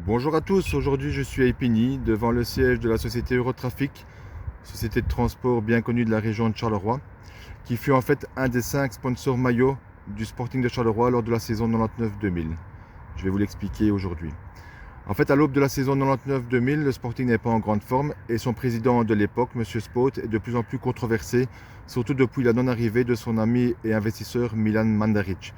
Bonjour à tous, aujourd'hui je suis à Épigny, devant le siège de la société Eurotrafic, société de transport bien connue de la région de Charleroi, qui fut en fait un des 5 sponsors maillots du Sporting de Charleroi lors de la saison 99-2000. Je vais vous l'expliquer aujourd'hui. En fait, à l'aube de la saison 99-2000, le Sporting n'est pas en grande forme et son président de l'époque, M. Spot, est de plus en plus controversé, surtout depuis la non-arrivée de son ami et investisseur Milan Mandaric.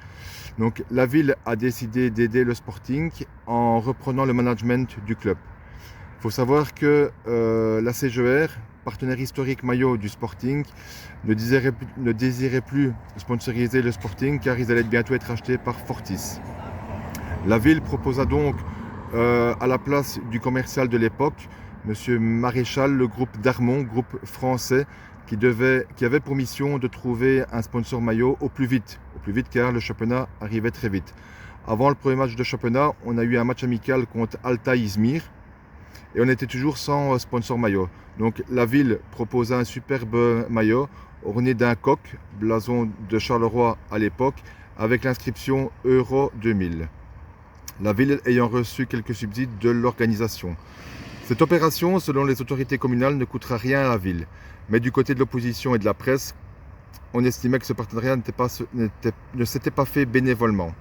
Donc la ville a décidé d'aider le Sporting en reprenant le management du club. Il faut savoir que la CGR, partenaire historique maillot du Sporting, ne désirait plus sponsoriser le Sporting car ils allaient bientôt être achetés par Fortis. La ville proposa donc à la place du commercial de l'époque, M. Maréchal, le groupe Darmon, groupe français, qui avait pour mission de trouver un sponsor maillot au plus vite car le championnat arrivait très vite. Avant le premier match de championnat, on a eu un match amical contre Altay Izmir et on était toujours sans sponsor maillot. Donc la ville proposa un superbe maillot orné d'un coq, blason de Charleroi à l'époque, avec l'inscription Euro 2000. La ville ayant reçu quelques subsides de l'organisation. Cette opération, selon les autorités communales, ne coûtera rien à la ville. Mais du côté de l'opposition et de la presse, on estimait que ce partenariat ne s'était pas fait bénévolement.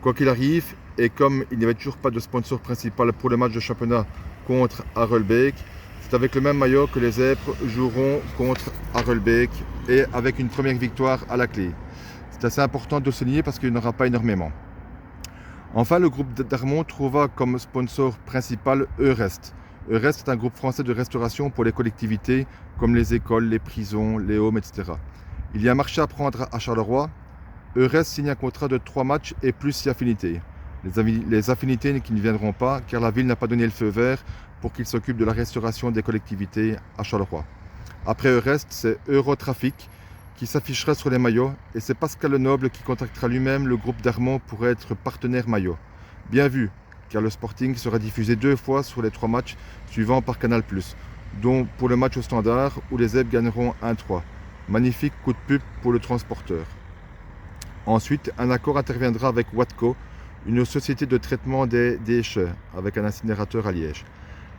Quoi qu'il arrive, et comme il n'y avait toujours pas de sponsor principal pour le match de championnat contre Harelbeek, c'est avec le même maillot que les Zèbres joueront contre Harelbeek et avec une première victoire à la clé. C'est assez important de le souligner parce qu'il n'y en aura pas énormément. Enfin, le groupe Darmon trouva comme sponsor principal Eurest. Eurest est un groupe français de restauration pour les collectivités comme les écoles, les prisons, les homes, etc. Il y a un marché à prendre à Charleroi. Eurest signe un contrat de 3 matchs et plus si affinités. Les affinités qui ne viendront pas car la ville n'a pas donné le feu vert pour qu'il s'occupe de la restauration des collectivités à Charleroi. Après Eurest, c'est Eurotrafic qui s'affichera sur les maillots et c'est Pascal Lenoble qui contactera lui-même le groupe Darmon pour être partenaire maillot. Bien vu, car le Sporting sera diffusé 2 fois sur les 3 matchs suivants par Canal+, dont pour le match au Standard où les Zèbres gagneront 1-3. Magnifique coup de pub pour le transporteur. Ensuite, un accord interviendra avec Watco, une société de traitement des déchets, avec un incinérateur à Liège.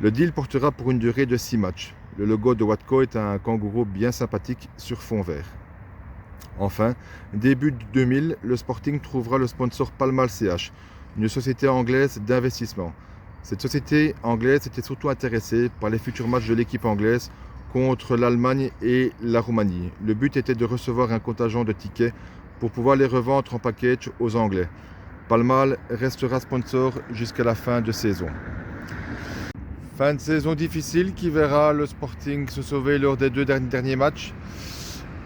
Le deal portera pour une durée de 6 matchs. Le logo de Watco est un kangourou bien sympathique sur fond vert. Enfin, début 2000, le Sporting trouvera le sponsor Palmal CH, une société anglaise d'investissement. Cette société anglaise était surtout intéressée par les futurs matchs de l'équipe anglaise contre l'Allemagne et la Roumanie. Le but était de recevoir un contingent de tickets pour pouvoir les revendre en package aux Anglais. Palmal restera sponsor jusqu'à la fin de saison. Fin de saison difficile qui verra le Sporting se sauver lors des 2 derniers matchs.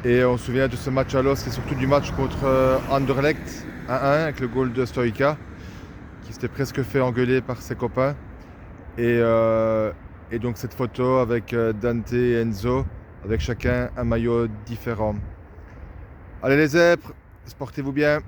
Et on se souvient de ce match à l'os et surtout du match contre Anderlecht 1-1 avec le goal de Stoïka qui s'était presque fait engueuler par ses copains. Et donc cette photo avec Dante et Enzo avec chacun un maillot différent. Allez les Zèbres, sportez-vous bien.